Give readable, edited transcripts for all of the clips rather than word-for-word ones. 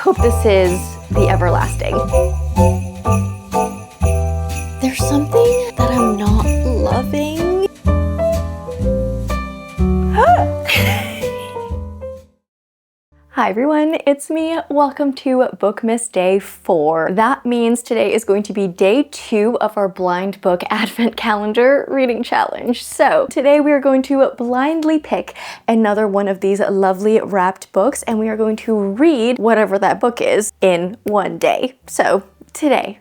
hope this is the everlasting. There's something that I'm not loving. Hi everyone, it's me. Welcome to Bookmas Day 4. That means today is going to be day 2 of our blind book advent calendar reading challenge. So today we are going to blindly pick another one of these lovely wrapped books and we are going to read whatever that book is in one day. So today.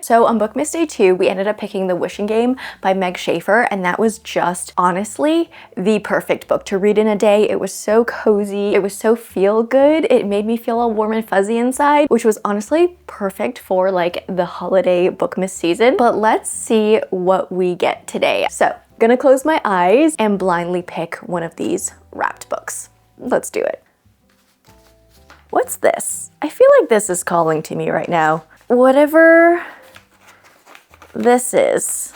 So on Bookmas Day 2, we ended up picking The Wishing Game by Meg Schaefer, and that was just honestly the perfect book to read in a day. It was so cozy, it was so feel good, it made me feel all warm and fuzzy inside, which was honestly perfect for like the holiday Bookmas season. But let's see what we get today. So I'm gonna close my eyes and blindly pick one of these wrapped books. Let's do it. What's this? I feel like this is calling to me right now. Whatever this is.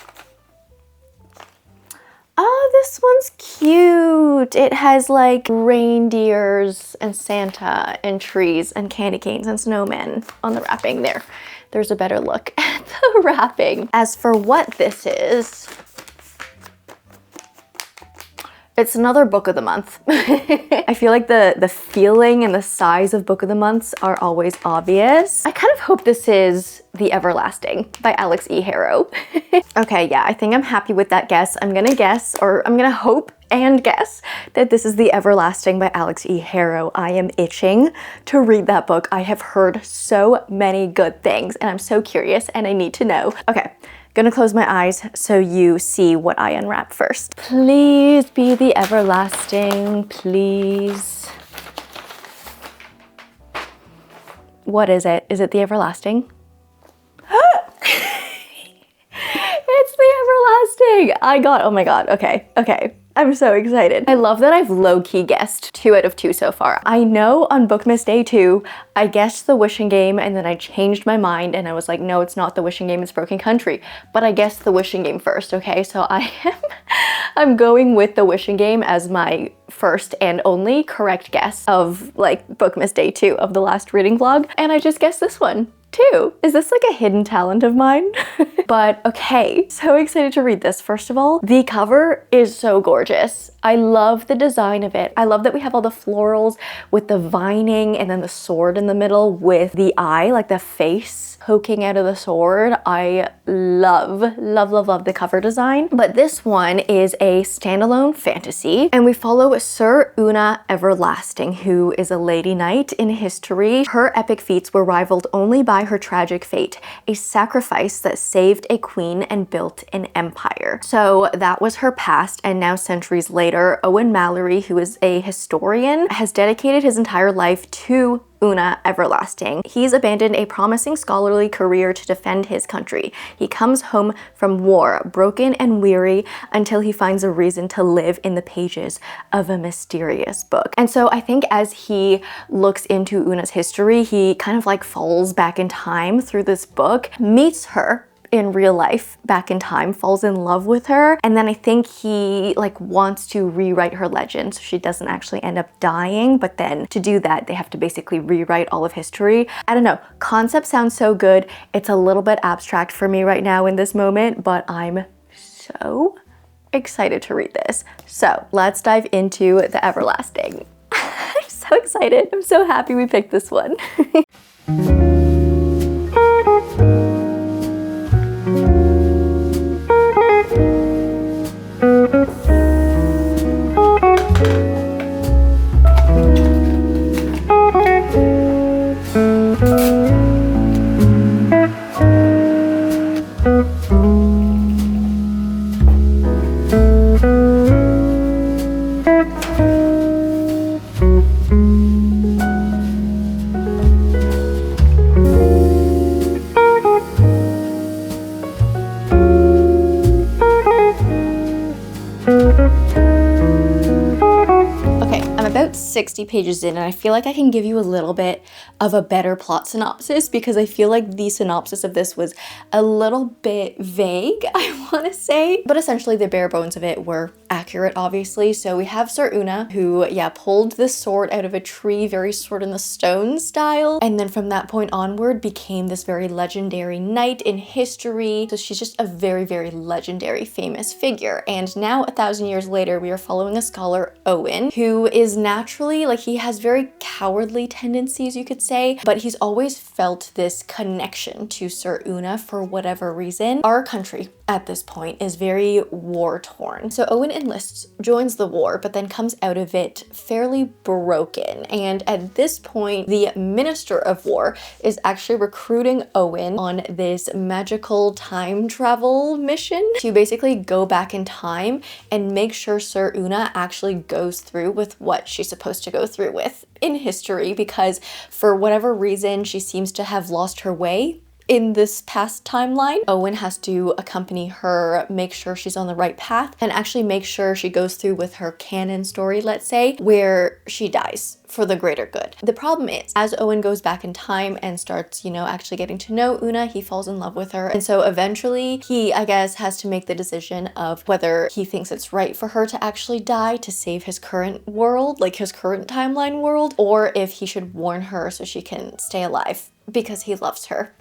Oh, this one's cute. It has like reindeers and Santa and trees and candy canes and snowmen on the wrapping there. There's a better look at the wrapping. As for what this is, it's another book of the month. I feel like the feeling and the size of book of the months are always obvious. I kind of hope this is The Everlasting by Alix Harrow. Okay, yeah, I think I'm happy with that guess. I'm gonna hope and guess that this is The Everlasting by Alix Harrow. I am itching to read that book. I have heard so many good things and I'm so curious and I need to know. Okay. Gonna close my eyes so you see what I unwrap first. Please be the everlasting, please. What is it? Is it the everlasting? It's the everlasting! Oh my god, okay. I'm so excited. I love that I've low-key guessed 2 out of 2 so far. I know on Bookmas Day 2, I guessed The Wishing Game and then I changed my mind and I was like, no, it's not The Wishing Game, it's Broken Country. But I guessed The Wishing Game first, okay? So I'm going with The Wishing Game as my first and only correct guess of like Bookmas Day 2 of the last reading vlog. And I just guessed this one too. Is this like a hidden talent of mine? But okay, so excited to read this. First of all, the cover is so gorgeous. I love the design of it. I love that we have all the florals with the vining and then the sword in the middle with the eye, like the face poking out of the sword. I love the cover design. But this one is a standalone fantasy and we follow Sir Una Everlasting, who is a lady knight in history. Her epic feats were rivaled only by her tragic fate, a sacrifice that saved a queen and built an empire. So that was her past, and now centuries later, Owen Mallory, who is a historian, has dedicated his entire life to Una Everlasting. He's abandoned a promising scholarly career to defend his country. He comes home from war, broken and weary, until he finds a reason to live in the pages of a mysterious book. And so I think as he looks into Una's history, he kind of like falls back in time through this book, meets her in real life back in time, falls in love with her, and then I think he like wants to rewrite her legend so she doesn't actually end up dying, but then to do that they have to basically rewrite all of history. I don't know, concept sounds so good. It's a little bit abstract for me right now in this moment, but I'm so excited to read this. So let's dive into The Everlasting. I'm so excited. I'm so happy we picked this one. 60 pages in, and I feel like I can give you a little bit of a better plot synopsis because I feel like the synopsis of this was a little bit vague, I want to say. But essentially the bare bones of it were accurate, obviously. So we have Sir Una, who, yeah, pulled this sword out of a tree, very Sword in the Stone style. And then from that point onward became this very legendary knight in history. So she's just a very, very legendary, famous figure. And now 1,000 years later, we are following a scholar, Owen, who is naturally, like, he has very cowardly tendencies, you could say, but he's always felt this connection to Sir Una for whatever reason. Our country at this point is very war-torn. So Owen enlists, joins the war, but then comes out of it fairly broken. And at this point, the Minister of War is actually recruiting Owen on this magical time travel mission to basically go back in time and make sure Sir Una actually goes through with what she's supposed to go through with in history, because for whatever reason, she seems to have lost her way in this past timeline. Owen has to accompany her, make sure she's on the right path, and actually make sure she goes through with her canon story, let's say, where she dies for the greater good. The problem is, as Owen goes back in time and starts, you know, actually getting to know Una, he falls in love with her. And so eventually he, I guess, has to make the decision of whether he thinks it's right for her to actually die to save his current world, like his current timeline world, or if he should warn her so she can stay alive, because he loves her.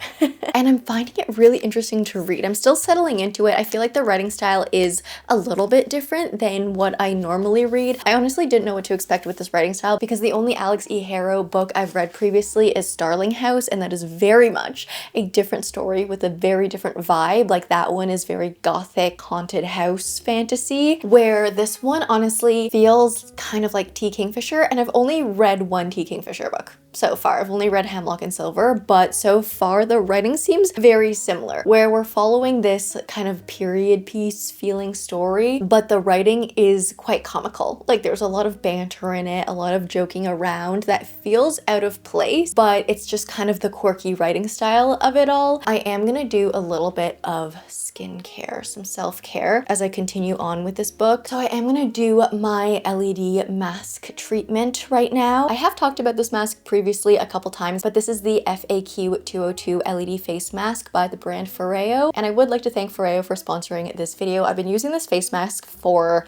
And I'm finding it really interesting to read. I'm still settling into it. I feel like the writing style is a little bit different than what I normally read. I honestly didn't know what to expect with this writing style because the only Alix E. Harrow book I've read previously is Starling House, and that is very much a different story with a very different vibe. Like, that one is very gothic, haunted house fantasy, where this one honestly feels kind of like T. Kingfisher, and I've only read one T. Kingfisher book so far. I've only read Hemlock and Silver, but so far the writing seems very similar, where we're following this kind of period piece feeling story, but the writing is quite comical. Like, there's a lot of banter in it, a lot of joking around that feels out of place, but it's just kind of the quirky writing style of it all. I am gonna do a little bit of skincare, some self-care as I continue on with this book. So I am gonna do my LED mask treatment right now. I have talked about this mask previously a couple times, but this is the FAQ 202 LED face mask by the brand Harrow, and I would like to thank Harrow for sponsoring this video. I've been using this face mask for,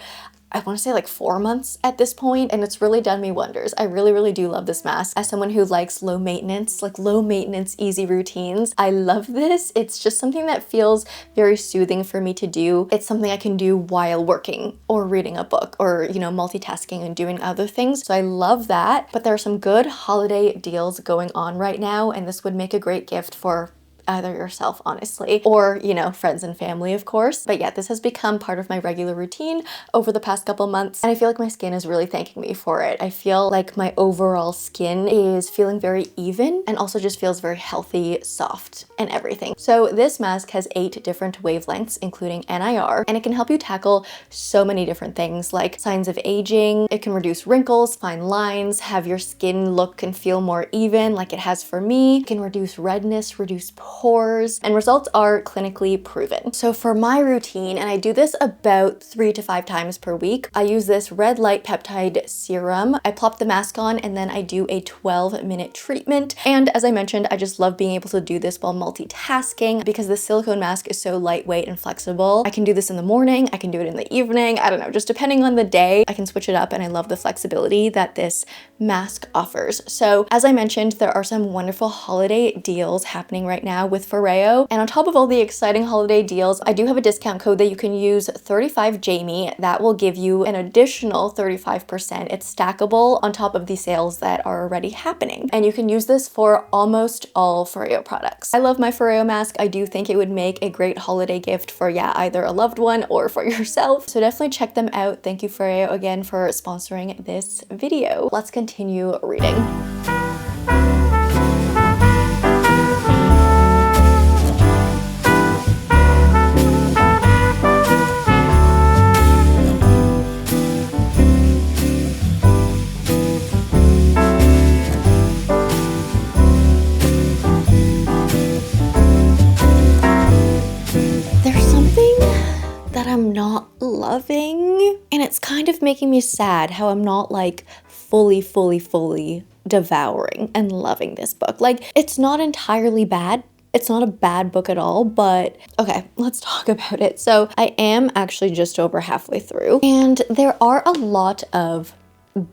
I want to say, like 4 months at this point, and it's really done me wonders. I really, really do love this mask. As someone who likes low maintenance, easy routines, I love this. It's just something that feels very soothing for me to do. It's something I can do while working or reading a book or, you know, multitasking and doing other things. So I love that. But there are some good holiday deals going on right now, and this would make a great gift for either yourself, honestly, or, you know, friends and family, of course. But yeah, this has become part of my regular routine over the past couple months, and I feel like my skin is really thanking me for it. I feel like my overall skin is feeling very even and also just feels very healthy, soft, and everything. So this mask has 8 different wavelengths, including NIR, and it can help you tackle so many different things like signs of aging. It can reduce wrinkles, fine lines, have your skin look and feel more even like it has for me. It can reduce redness, reduce pores, and results are clinically proven. So for my routine, and I do this about 3 to 5 times per week, I use this red light peptide serum. I plop the mask on and then I do a 12-minute treatment. And as I mentioned, I just love being able to do this while multitasking because the silicone mask is so lightweight and flexible. I can do this in the morning, I can do it in the evening, I don't know, just depending on the day, I can switch it up, and I love the flexibility that this mask offers. So as I mentioned, there are some wonderful holiday deals happening right now with Harrow, and on top of all the exciting holiday deals, I do have a discount code that you can use, 35Jamie. That will give you an additional 35%. It's stackable on top of the sales that are already happening, and you can use this for almost all Harrow products. I love my Harrow mask. I do think it would make a great holiday gift for, yeah, either a loved one or for yourself, so definitely check them out. Thank you, Harrow, again for sponsoring this video. Let's continue reading. I'm not loving, and it's kind of making me sad how I'm not like fully devouring and loving this book. Like, it's not entirely bad. It's not a bad book at all, but okay, let's talk about it. So I am actually just over halfway through, and there are a lot of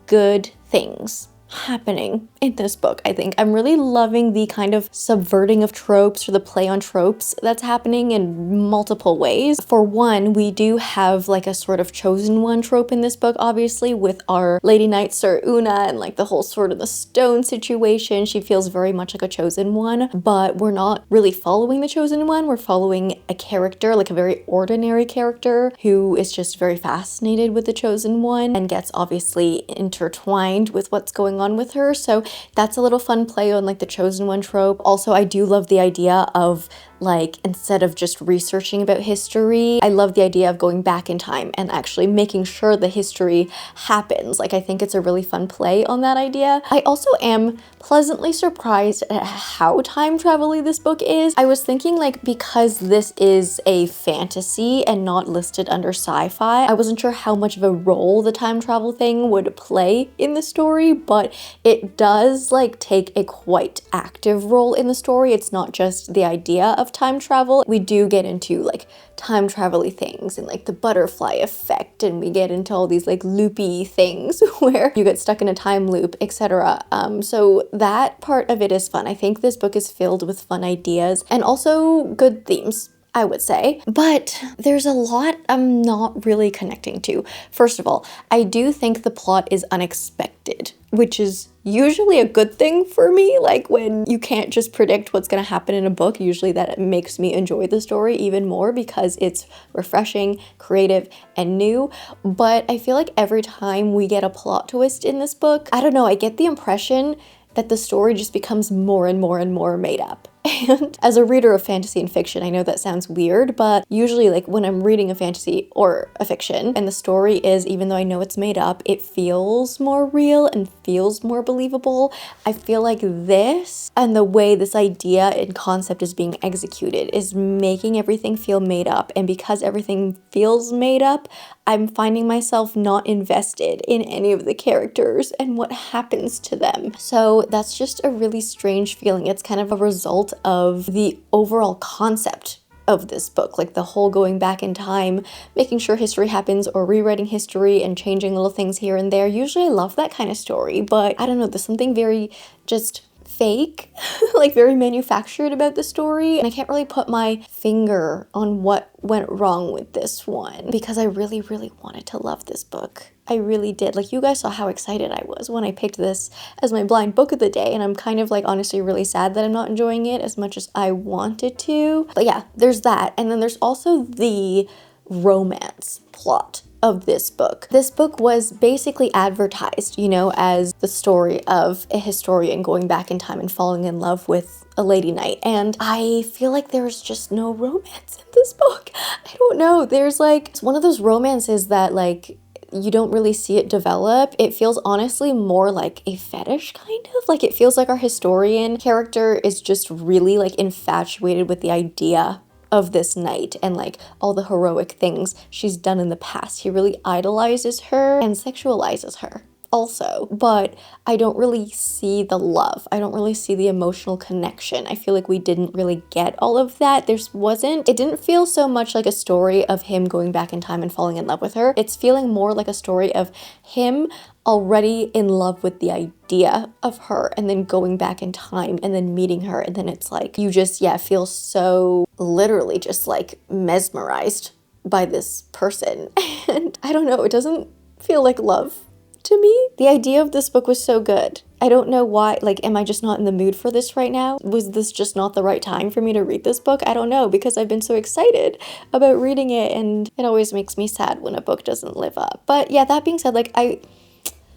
good things happening in this book. I think I'm really loving the kind of subverting of tropes, or the play on tropes that's happening in multiple ways. For one, we do have like a sort of chosen one trope in this book, obviously, with our Lady Knight Sir Una and like the whole sort of the stone situation. She feels very much like a chosen one, but we're not really following the chosen one. We're following a character, like a very ordinary character who is just very fascinated with the chosen one and gets obviously intertwined with what's going on with her. So that's a little fun play on like the chosen one trope. Also, I do love the idea of like, instead of just researching about history, I love the idea of going back in time and actually making sure the history happens. Like, I think it's a really fun play on that idea. I also am pleasantly surprised at how time travel-y this book is. I was thinking, like, because this is a fantasy and not listed under sci-fi, I wasn't sure how much of a role the time travel thing would play in the story, but it does like take a quite active role in the story. It's not just the idea of time travel. We do get into like time travel-y things and like the butterfly effect, and we get into all these like loopy things where you get stuck in a time loop, etc. So that part of it is fun. I think this book is filled with fun ideas and also good themes, I would say, but there's a lot I'm not really connecting to. First of all, I do think the plot is unexpected, which is usually a good thing for me. Like, when you can't just predict what's going to happen in a book, usually that makes me enjoy the story even more because it's refreshing, creative, and new. But I feel like every time we get a plot twist in this book, I don't know, I get the impression that the story just becomes more and more made up. And as a reader of fantasy and fiction, I know that sounds weird, but usually like when I'm reading a fantasy or a fiction and the story is, even though I know it's made up, it feels more real and feels more believable. I feel like this and the way this idea and concept is being executed is making everything feel made up. And because everything feels made up, I'm finding myself not invested in any of the characters and what happens to them. So that's just a really strange feeling. It's kind of a result of the overall concept of this book, like the whole going back in time, making sure history happens, or rewriting history and changing little things here and there. Usually I love that kind of story, but I don't know, there's something very just fake, like very manufactured about the story. And I can't really put my finger on what went wrong with this one because I really wanted to love this book. I really did. Like, you guys saw how excited I was when I picked this as my blind book of the day, and I'm kind of like honestly really sad that I'm not enjoying it as much as I wanted to. But yeah, there's that. And then there's also the romance plot of this book. This book was basically advertised, you know, as the story of a historian going back in time and falling in love with a lady knight. And I feel like there's just no romance in this book. I don't know. There's like, it's one of those romances that like, you don't really see it develop. It feels honestly more like a fetish, kind of. Like, it feels like our historian character is just really like infatuated with the idea of this knight and like all the heroic things she's done in the past. He really idolizes her and sexualizes her also, but I don't really see the love. I don't really see the emotional connection. I feel like we didn't really get all of that. It didn't feel so much like a story of him going back in time and falling in love with her. It's feeling more like a story of him already in love with the idea of her and then going back in time and then meeting her, and then it's like you just feel so literally just like mesmerized by this person. And I don't know, it doesn't feel like love to me. The idea of this book was so good. I don't know why, like, am I just not in the mood for this right now? Was this just not the right time for me to read this book? I don't know, because I've been so excited about reading it, and it always makes me sad when a book doesn't live up. But yeah, that being said, like, I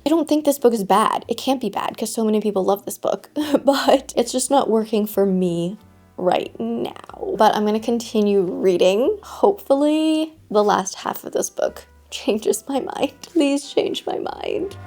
don't think this book is bad. It can't be bad because so many people love this book, but it's just not working for me right now. But I'm gonna continue reading. Hopefully the last half of this book changes my mind. Please change my mind.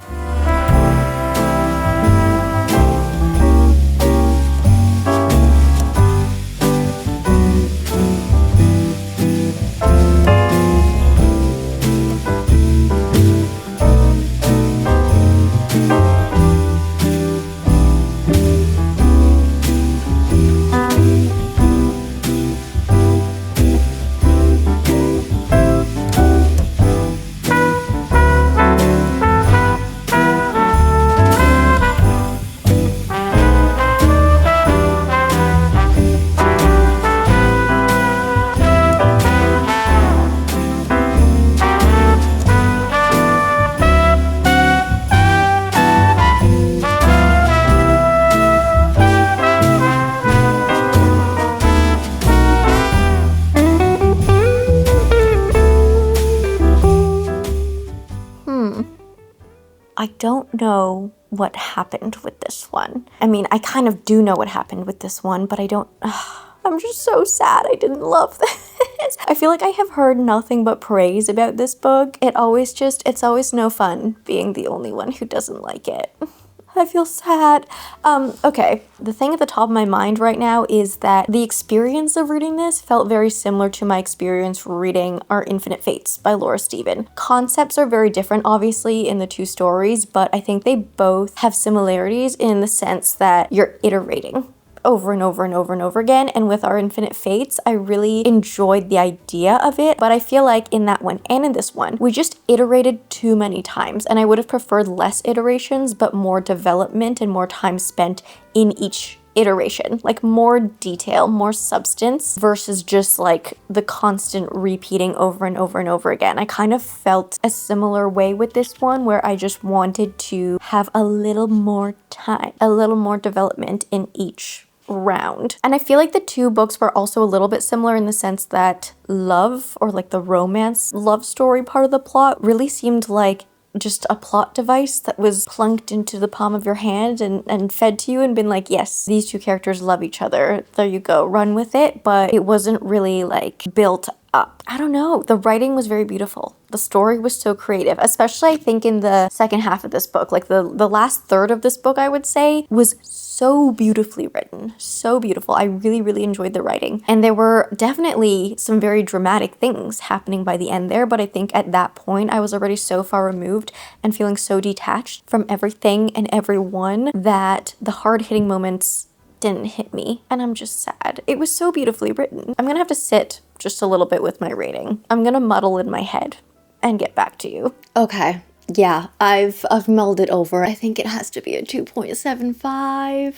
I don't know what happened with this one. I mean, I kind of do know what happened with this one, but I don't... I'm just so sad I didn't love this. I feel like I have heard nothing but praise about this book. It's always no fun being the only one who doesn't like it. I feel sad. Okay, the thing at the top of my mind right now is that the experience of reading this felt very similar to my experience reading Our Infinite Fates by Laura Steven. Concepts are very different, obviously, in the two stories, but I think they both have similarities in the sense that you're iterating over and over and over and over again. And with Our Infinite Fates, I really enjoyed the idea of it, but I feel like in that one and in this one, we just iterated too many times, and I would have preferred less iterations, but more development and more time spent in each iteration, like more detail, more substance versus just like the constant repeating over and over and over again. I kind of felt a similar way with this one where I just wanted to have a little more time, a little more development in each round. And I feel like the two books were also a little bit similar in the sense that love, or like the romance love story part of the plot, really seemed like just a plot device that was plunked into the palm of your hand and fed to you and been like, yes, these two characters love each other. There you go, run with it. But it wasn't really like built up. I don't know. The writing was very beautiful. The story was so creative, especially I think in the second half of this book. Like the last third of this book, I would say, was so beautifully written. So beautiful. I really, really enjoyed the writing. And there were definitely some very dramatic things happening by the end there, but I think at that point I was already so far removed and feeling so detached from everything and everyone that the hard-hitting moments didn't hit me, and I'm just sad. It was so beautifully written. I'm gonna have to sit just a little bit with my rating. I'm gonna muddle in my head and get back to you. Okay, yeah, I've mulled it over. I think it has to be a 2.75.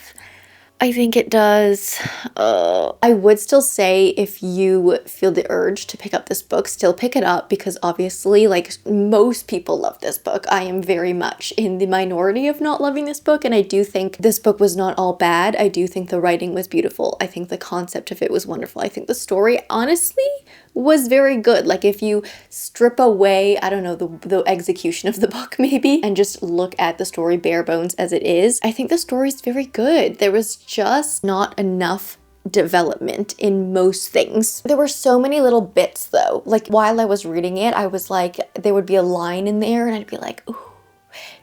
I think it does. I would still say if you feel the urge to pick up this book, still pick it up, because obviously, like, most people love this book. I am very much in the minority of not loving this book, and I do think this book was not all bad. I do think the writing was beautiful. I think the concept of it was wonderful. I think the story, honestly, was very good. Like, if you strip away, I don't know, the execution of the book maybe, and just look at the story bare bones as it is, I think the story is very good. There was just not enough development in most things. There were so many little bits though. Like, while I was reading it, I was like, there would be a line in there and I'd be like, ooh,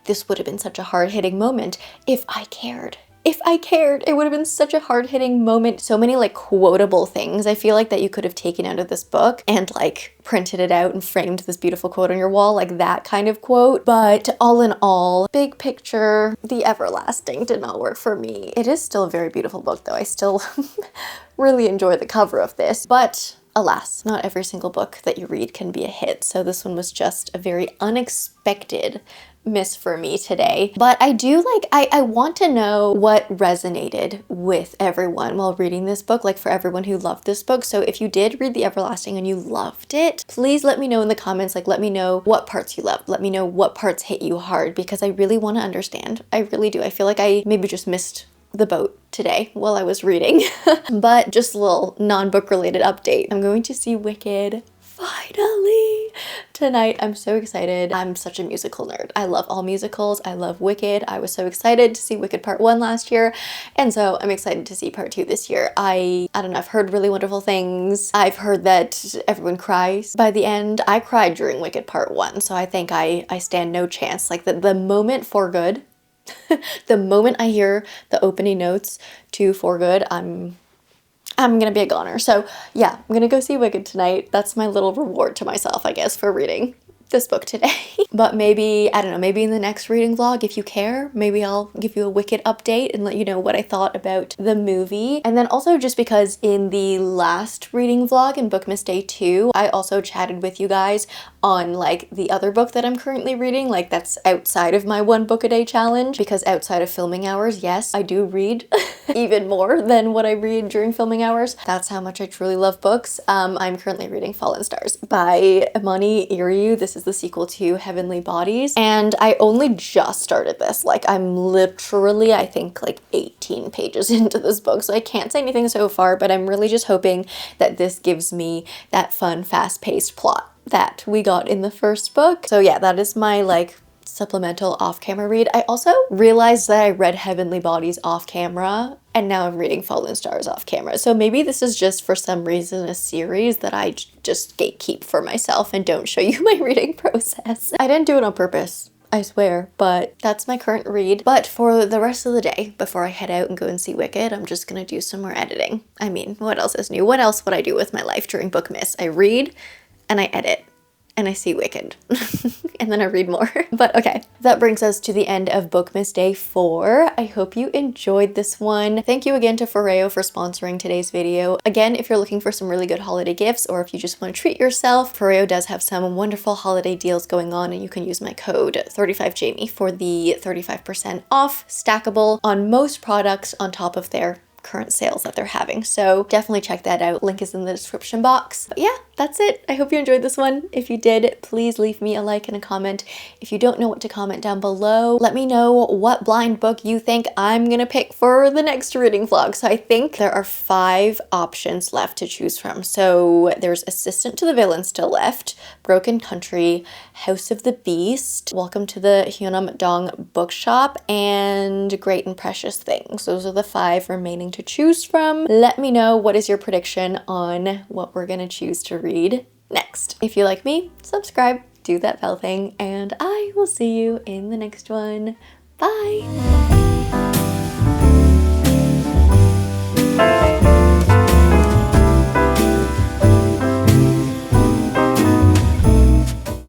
this would have been such a hard-hitting moment if I cared. If I cared, it would have been such a hard-hitting moment. So many like quotable things I feel like that you could have taken out of this book and like printed it out and framed this beautiful quote on your wall, like that kind of quote. But all in all, big picture, The Everlasting did not work for me. It is still a very beautiful book though. I still really enjoy the cover of this, but alas, not every single book that you read can be a hit. So this one was just a very unexpected miss for me today. But I do like, I want to know what resonated with everyone while reading this book, like for everyone who loved this book. So if you did read The Everlasting and you loved it, please let me know in the comments. Like, let me know what parts you loved. Let me know what parts hit you hard, because I really want to understand. I really do. I feel like I maybe just missed the boat today while I was reading. But just a little non-book related update. I'm going to see Wicked finally tonight. I'm so excited. I'm such a musical nerd. I love all musicals. I love Wicked. I was so excited to see Wicked Part 1 last year, and so I'm excited to see Part 2 this year. I don't know, I've heard really wonderful things. I've heard that everyone cries by the end. I cried during Wicked Part 1, so I think I stand no chance. Like the moment For Good, the moment I hear the opening notes to For Good, I'm gonna be a goner. So yeah, I'm gonna go see Wicked tonight. That's my little reward to myself, I guess, for reading this book today. But maybe, I don't know, maybe in the next reading vlog, if you care, maybe I'll give you a Wicked update and let you know what I thought about the movie. And then also just because in the last reading vlog in Bookmas Day 2, I also chatted with you guys on like the other book that I'm currently reading, like that's outside of my 1 book a day challenge, because outside of filming hours, yes, I do read even more than what I read during filming hours. That's how much I truly love books. I'm currently reading Fallen Stars by Amani Iriu. This is the sequel to Heavenly Bodies, and I only just started this. Like, I'm literally, I think, like 18 pages into this book, so I can't say anything so far, but I'm really just hoping that this gives me that fun, fast-paced plot that we got in the first book. So yeah, that is my like supplemental off-camera read. I also realized that I read Heavenly Bodies off camera, and now I'm reading Fallen Stars off camera. So maybe this is just for some reason a series that I just gatekeep for myself and don't show you my reading process. I didn't do it on purpose, I swear, but that's my current read. But for the rest of the day, before I head out and go and see Wicked, I'm just gonna do some more editing. I mean, what else is new? What else would I do with my life during Bookmas? I read and I edit. And I see Wicked. And then I read more. But okay, that brings us to the end of Bookmas Day 4. I hope you enjoyed this one. Thank you again to Harrow for sponsoring today's video. Again, if you're looking for some really good holiday gifts, or if you just want to treat yourself, Harrow does have some wonderful holiday deals going on, and you can use my code 35Jamie for the 35% off, stackable on most products on top of their current sales that they're having. So definitely check that out. Link is in the description box. But yeah, that's it. I hope you enjoyed this one. If you did, please leave me a like and a comment. If you don't know what to comment down below, let me know what blind book you think I'm gonna pick for the next reading vlog. So I think there are 5 options left to choose from. So there's Assistant to the Villain still left, Broken Country, House of the Beast, Welcome to the Hyunam Dong Bookshop, and Great and Precious Things. Those are the 5 remaining to choose from. Let me know what is your prediction on what we're gonna choose to read next. If you like me, subscribe, do that bell thing, and I will see you in the next one. Bye!